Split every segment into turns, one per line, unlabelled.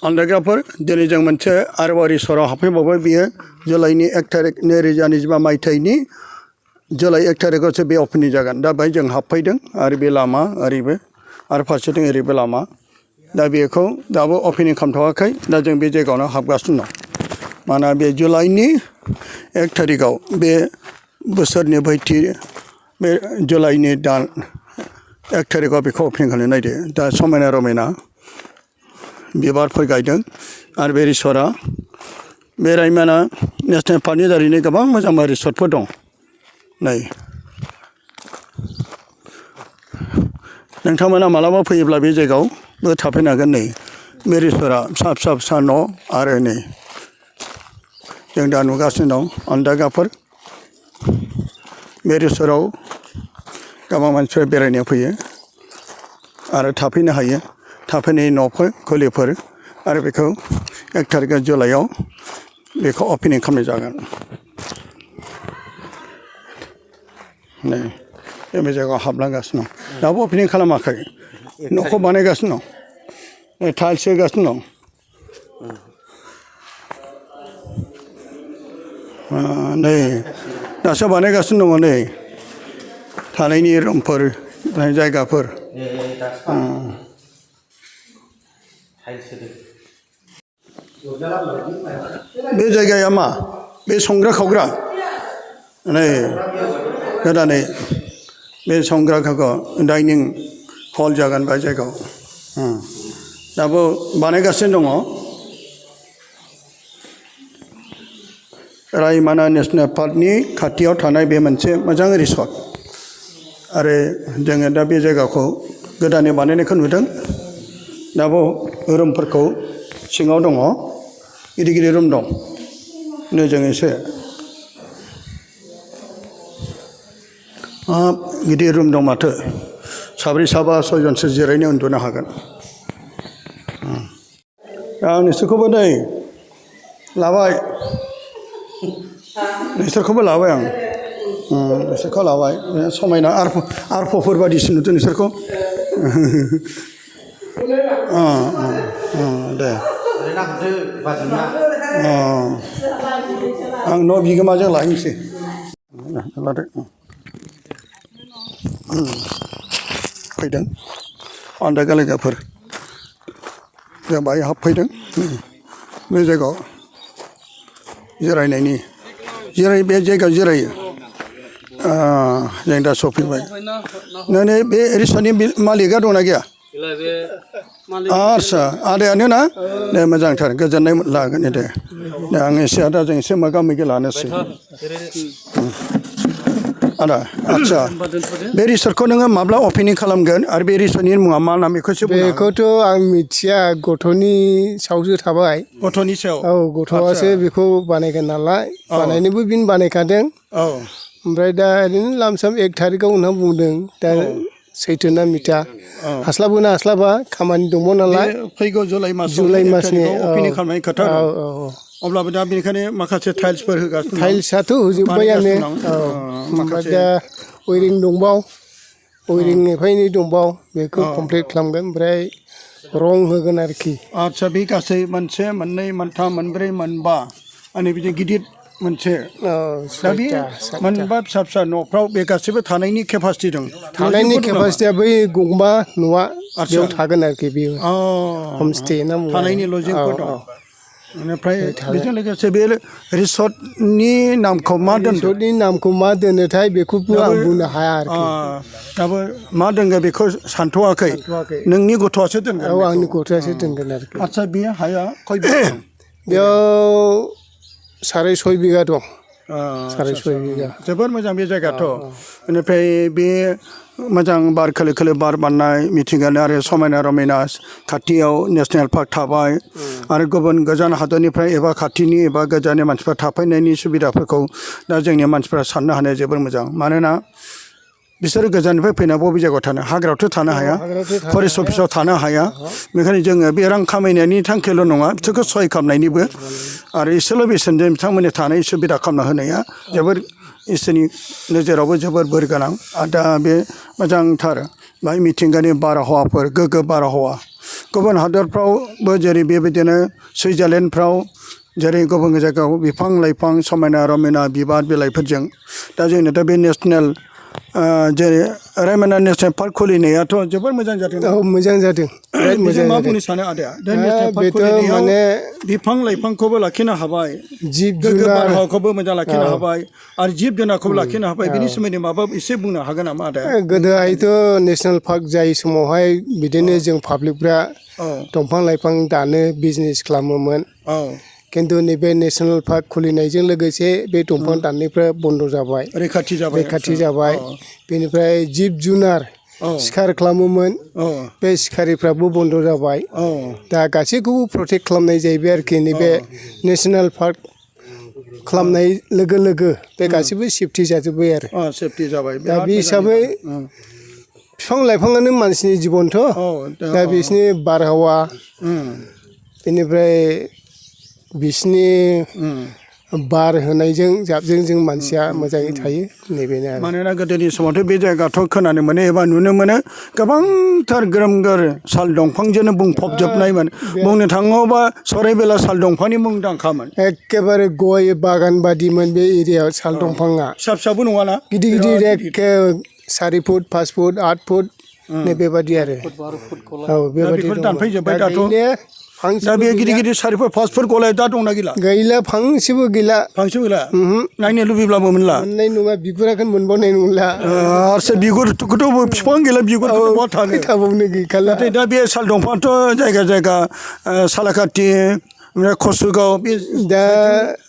अन्दागाफोर दिनै जों मोनसे आरोबाव रिसर्टआव हाबफैबावबाय बियो जुलाइनि 1 तारिख 2025 मायथाइनि जुलाइ 1 तारिखआवसो बे अपेनिं जागोन दा बेहाय जों हाबफैदों आरो बे लामा ओरैबो आरो फारसेथिं ओरैबो लामा दा बेखौ दाबो अपेनिं खालामथ'वाखै दा जों बे जायगायावनो हाबगासिनो दं मानोना बे जुलाइनि 1 तारिखआव बे बोसोरनि बैथि बे जुलाइनि दान 1 तारिखआव बेखौ अपेनिं खालामनो नागिरदों दा समायना रमायना बिबारफोर गायदों आरो बे रिसर्टआ बे रायमना नेसनेल पार्कनि दारैनो गोबां मोजां मोजां रिसर्टफोर दं नै नोंथांमोना मालाबा फैयोब्ला बे जायगायावबो थाफैनो हागोन नै बे रिसर्टआ फिसा न' आरो नै जों दा नुगासिनो दं अन्दागाफोर बे रिसर्टआव गोबां मानसिफोर बेरायनो फैयो आरो थाफैनो हायो थाफैनाय न'फोर खुलिफोर आरो बेखौ 1 तारिख जुलाइआव बेखौ अपेनिं खालामनाय जागोन नै बे जायगायाव हाबलांगासिनो दं दाबो अपेनिं खालामाखै न'खौ बानायगासिनो दं टाइल्स होगासिनो दं नै दासो बानायगासिनो दङ नै थानायनि रुमफोर जायगाफोर बे जायगाया मा बे संग्रा खावग्रा नै गोदानै बे संग्रा खावग्रा डाइनिं हल जागोन बे जायगायाव दाबो बानायगासिनो दङ रायमना नेसनेल पार्कनि खाथियाव थानाय बे मोनसे मोजां रिसर्ट आरो जोङो दा बे जायगाखौ गोदानै बानायनायखौ नुदों दाबो रुमफोरखौ सिङाव दङ गिदिर गिदिर रुम दं नै जों एसे गिदिर रुम दं माथो साब्रै साबा सयजनसो जिरायनो उन्दुनो हागोन आं नोंसोरखौबो नै लाबाय नोंसोरखौबो लाबाय आं नोंसोरखौ लाबाय समायना आरफ'फोर बादिसो नुदों नोंसोरखौ दे आं न' बिगोमाजों लाहैनोसै लादो फैदों अन्दागा लोगोफोर जों बाहाय हाबफैदों बे जायगायाव जिरायनायनि बे जायगायाव जिरायो जों दा सफैबाय नै बे रिसर्टनि मालिकआ दंना गैया आदसा आदायानो ना दे मोजांथार गोजोननाय लागोन दे आं एसे आदा जों एसे मोगा मोगि लानोसै आदा आदसा बे रिसर्टखौ नोङो माब्ला अपेनिं खालामगोन आरो बे रिसर्टनि मुङा मा नाम
बेखौथ' आं मिथिया गथ'नि सायावसो थाबाय
गथ'नि सायाव
औ गथ'आसो बेखौ बानायगोन नालाय बानायनोबो बिन बानायखादों
औ
ओमफ्राय दा ओरैनो लामसाम 1 तारिखआव होनना बुंदों दा सैथोना मिथिया हास्लाबोना हास्लाबा खामानि दङ नालाय
फैगौ जुलाइ मासनि अपेनिं खालामनाय खोथा अब्लाबो दा बेनिखायनो माखासे टाइल्सफोर होगासिनो
टाइल्सआथ' होजोब्बायानो ओमफ्राय दा वेरिं दंबाव वेरिं एफा एनै दंबाव बेखौ कमप्लिट खालामगोन ओमफ्राय रं होगोन आरोखि
आदसा बे गासै मोनसे मोननै मोनथाम मोनब्रै मोनबा माने बिदि गिदिर मोनसे दा बे मोनबा फिसा फिसा न'फ्राव बे गासैबो थानायनि केपासिटि दं
थानायनि केपासिटिया बै गंबा न'आ बेयाव थागोन आरोखि बेयो हमस्टे ना
थानायनि लजिंफोर दं बेनिफ्राय बेजों लोगोसे बे रिसर्टनि नामखौ मा दोनो
रिसर्टनि नामखौ मा दोनोथाय बेखौबो आं बुंनो हाया आरोखि
दाबो मा दोनगोन बेखौ सानथ'वाखै नोंनि गथ'आसो दोनगोन
औ आंनि गथ'आसो दोनगोन आरोखि
आदसा बे हाया खय बिगा दं
बेयाव 6.5 बिगा दं 6.5 बिगा
जोबोर मोजां बे जायगाथ' बेनिफ्राय बे मोजां बार खोलो खोलो बार बारनाय मिथिंगानि आरो समायना रमायना खाथियाव नेसनेल पार्क थाबाय आरो गुबुन गोजान हादरनिफ्राय एबा खाथिनि एबा गोजाननि मानसिफ्रा थाफैनायनि सुबिदाफोरखौ दा जोंनि मानसिफ्रा साननो हानाया जोबोर मोजां मानोना बिसोरो गोजाननिफ्राय फैना बबे जायगायाव थानो हाग्रायावथ' थानो हाया फरेस्ट अफिसाव थानो हाया बेखायनो जोङो बे रां खामायनायनि थांखिल' नङा बिसोरखौ सहाय खालामनायनिबो आरो एसेल' बेसेनजों बिथांमोननि थानाय सुबिदा खालामना होनाया जोबोर इसोरनि नोजोरावबो जोबोर बोर गोनां आरो दा बे मोजांथार बाय मिथिंगानि बारहावाफोर गोग्गो बारहावा गुबुन हादरफ्रावबो जेरै बेबायदिनो सुइजारलेण्डफ्राव जेरै गुबुन जायगायाव बिफां लाइफां समायना रमायना बिबार बिलाइफोरजों दा जोंनो दा बे नेसनेल जेरै रायमना नेसनेल पार्क खुलिनायाथ' जोबोर मोजां जादों
औ मोजां जादों बिराद मोजां
मा
जादों
बुंनो सानो आदाया दा नेसनेल पार्क
बेथ'
खुलिनायाव
माने
बिफां लाइफांखौबो लाखिनो हाबाय
जिब
गोग्गो
जुनार
बारहावाखौबो मोजां लाखिनो हाबाय आरो जिब जुनारखौबो लाखिनो हाबाय बिनि सोमोन्दै माबा एसे बुंनो हागोन नामा आदाया
गोदोहायथ' नेसनेल पार्क जायै समावहाय बिदिनो जों पाब्लिकफ्रा
औ
दंफां लाइफां दानो बिजनेस खालामोमोन
औ
खिन्थु नैबे नेसनेल पार्क खुलिनायजों लोगोसे बे दंफां दाननायफ्रा बन्द' जाबाय
रैखाथि जाबाय
रैखाथि जाबाय
औ
बेनिफ्राय जिब जुनार
औ
सिखार खालामोमोन
औ
बे सिखारिफ्राबो बन्द' जाबाय
औ
दा गासैखौबो प्रटेक्ट खालामनाय जाहैबाय आरोखि नैबे नेसनेल पार्क खालामनाय लोगो लोगो बे गासैबो सेफटि जाजोब्बाय आरो
सेफटि जाबाय
दा बे हिसाबै बिफां लाइफाङानो मानसिनि जिबनथ' दा बिसिनि बारहावा बेनिफ्राय बिसिनि बार होनायजों जाबजों जों मानसिया मोजाङै थायो नैबेनो आरो
मानोना गोदोनि समावथ' बे जायगाथ' खोनानो मोनो एबा नुनो मोनो गोबांथार ग्रोम गोर साल दंफांजोंनो बुंफबजोबनायमोन बुंनो थाङोबा सराइबिला साल दंफांनि मुंदांखामोन
एखेबारे गय बागान बादिमोन बे एरियायाव साल दंफाङा
फिसा फिसाबो नङाना
गिदिर गिदिर एखे 4 फुट 5 फुट 8 फुट नै बेबादि आरो औ बेबादि
बेफोर
दंमोन
दानफैजोब्बाय
दा
दाथ'
गैले
दा बे गिदिर गिदिर 4 फुट 5 फुट गलाय दा दंना गैला
गैला फांसेबो गैला
फांसे गैला नायनो लुबैब्लाबो मोनला
मोननाय नङा बिगुराखौनो मोनबावनाय नंला
आरसे बिगुरखौथ' बिफां गैला बिगुरखौथ' बहा थानो
थाबावनो गैखाला
नाथाय दा बे साल दंफाङाथ' जायगा जायगा सालाकाथि ओमफ्राय कसुगाव बे
दा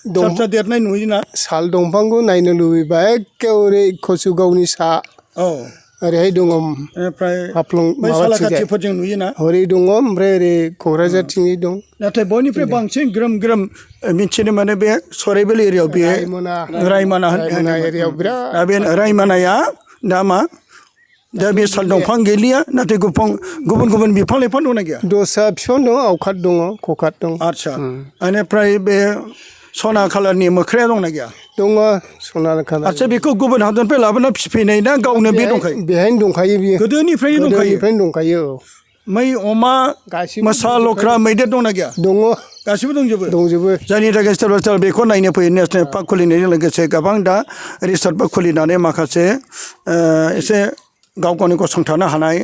फिसा फिसा देरनाय नुयोना
साल दंफांखौ नायनो लुबैबा एखे ओरै कसुगावनि सा
औ
ओरैहाय दङ
ओमफ्राय
हाफ्लं
बै
माबाथिंजाय
सालाकाथिफोरजों नुयोना
हरै दङ ओमफ्राय ओरै क'क्राझारथिंनि दं
नाथाय बयनिफ्राय बांसिन ग्रोम ग्रोम मिथिनो मोनो बे सराइबिल एरियायाव बे रायमना
एरियायाव बिराद
दा बे रायमनाया दा मा दा बे साल दंफां गैलिया नाथाय गुबुन गुबुन बिफां लाइफां दंना गैया
दस्रा बिफां दं आवखात दङ ककात दं
आदसा बेनिफ्राय बे सना खालारनि मोख्राया दंना गैया
दङ सना खालार
आदसा बेखौ गुबुन हादरनिफ्राय लाबोना फिसिफैनाय ना गावनो बे दंखायो
बेहायनो दंखायो बियो
गोदोनिफ्रायनो
दंखायो औ
मै अमा
गासिबो
मोसा लख्रा मैदेर दंना गैया
दङ
गासिबो दंजोबो
दंजोबो
जायनि थाखाय सोरबा सोरबा बेखौ नायनो फैयो नेसनेल पार्क खुलिनायजों लोगोसे गोबां दा रिसर्टबो खुलिनानै माखासे एसे गाव गावनि गसंथानो हानाय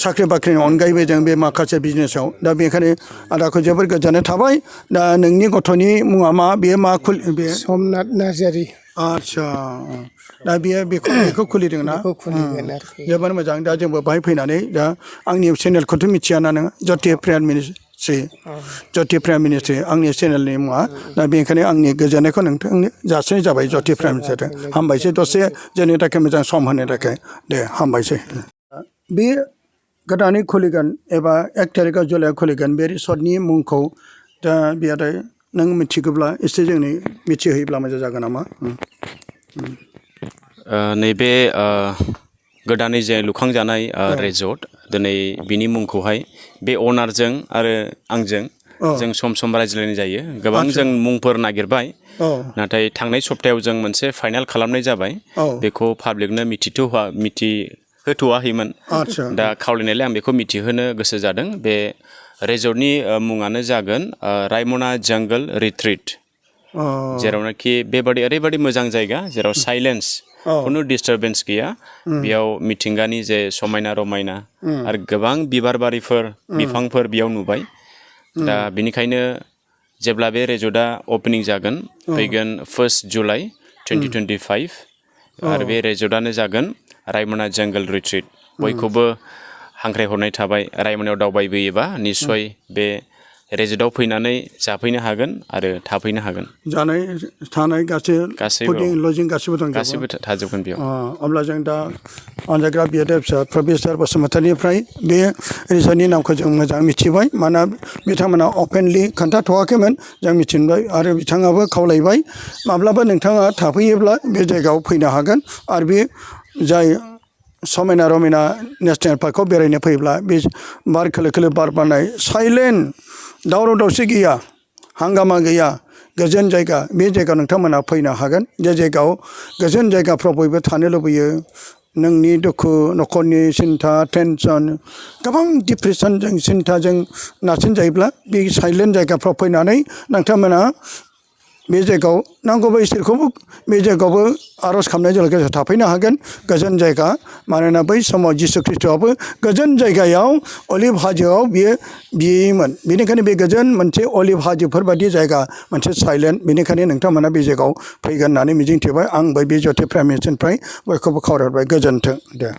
साख्रि बाख्रिनि अनगायैबो जों बे माखासे बिजनेसाव दा बेखायनो आदाखौ जोबोर गोजोननाय थाबाय दा नोंनि गथ'नि मुङा मा बेयो मा बे
समनाथ नार्जारि
आदसा दा बेखौ खुलिदों ना जोबोर मोजां दा जोंबो बाहाय फैनानै दा आंनि चेनेलखौथ' मिथियाना नोङो Jyoti prime ministry Jyoti prime ministry आंनि चेनेलनि मुङा दा बेनिखायनो आंनि गोजोननायखौ नोंथांनो जासिनाय जाबाय ज्यति प्राइम मिनिस्ट्रि हामबायसै दसे जोंनि थाखाय मोजां सम होनो थाखाय दे हामबायसै बे गोदानै खुलिगोन एबा 1 थारिखआव जुलाइआव खुलिगोन बे रिसर्टनि मुंखौ दा बेयाव नों मिथिगौब्ला एसे जोंनो मिथिहोयोब्ला मोजां जागोन नामा
नैबे गोदानै जे लुखांजानाय रिजर्ट दिनै बिनि मुंखौहाय बे अनारजों आरो आंजों जों सम सम रायज्लायनाय जायो गोबां जों मुंफोर नागिरबाय नाथाय थांनाय सप्तायाव जों मोनसे फाइनाल खालामनाय जाबाय बेखौ पाब्लिकनो मिथिहोथ'वाखैमोन दा खावलायनायलाय आं बेखौ मिथिहोनो गोसो जादों बे रिजर्टनि मुङानो जागोन रायमना जंगल रिट्रिट जेरावनाखि बेबादि ओरैबादि मोजां जायगा जेराव साइलेन्स खुनु डिस्टारबेन्स गैया बेयाव मिथिंगानि जे समायना रमायना आरो गोबां बिबार बारिफोर बिफांफोर बेयाव नुबाय दा बेनिखायनो जेब्ला बे रिजर्टआ अपेनिं जागोन फैगोन 1 जुलाइ 2025 आरो बे रिजर्टआनो जागोन रायमना जंगल रिट्रिट बयखौबो हांख्रायहरनाय थाबाय रायमनायाव दावबायबोयोबा निस्सय बे रिजर्टआव फैनानै जाफैनो हागोन आरो थाफैनो हागोन
जानाय थानाय गासैबो लजिं गासैबो दं
गासैबो थाजोबगोन बेयाव
अब्ला जों दा अनजाग्रा बिएड अफिसार प्रफेसार बसुमतारिनिफ्राय बे रिजर्टनि नामखौ जों मोजां मिथिबाय मानोना बिथांमोना अपेनलि खोन्थाथ'वाखैमोन जों मिथिबाय आरो बिथाङाबो खावलायबाय माब्लाबा नोंथाङा थाफैयोब्ला बे जायगायाव फैनो हागोन आरो बे जाय समायना रमायना नेसनेल पार्कआव बेरायनो फैब्ला बे बार खोलो खोलो बार बारनाय साइलेन्ट दावराव दावसि गैया हांगामा गैया गोजोन जायगा बे जायगायाव नोंथांमोना फैनो हागोन जे जायगायाव गोजोन जायगाफ्राव बयबो थानो लुबैयो नोंनि दुखु न'खरनि सिन्था टेनसन गोबां डिप्रेसनजों सिन्थाजों नारसिनजायोब्ला बे साइलेन्ट जायगाफ्राव फैनानै नोंथांमोना बे जायगायाव नांगौबा इसोरखौबो बे जायगायावबो आर'ज खालामनायजों लोगोसे थाफैनो हागोन गोजोन जायगा मानोना बै समाव जिसु ख्रिस्ट'आबो गोजोन जायगायाव अलिभ हाजोआव बियो बियोमोन बेनिखायनो बे गोजोन मोनसे अलिभ हाजोफोर बायदि जायगा मोनसे साइलेन्ट बेनिखायनो नोंथांमोना बे जायगायाव फैगोन होननानै मिजिंथिबाय आंबो बे जथे प्राइम मिनिस्टारनिफ्राय बयखौबो खावलायबाय गोजोन्थों दे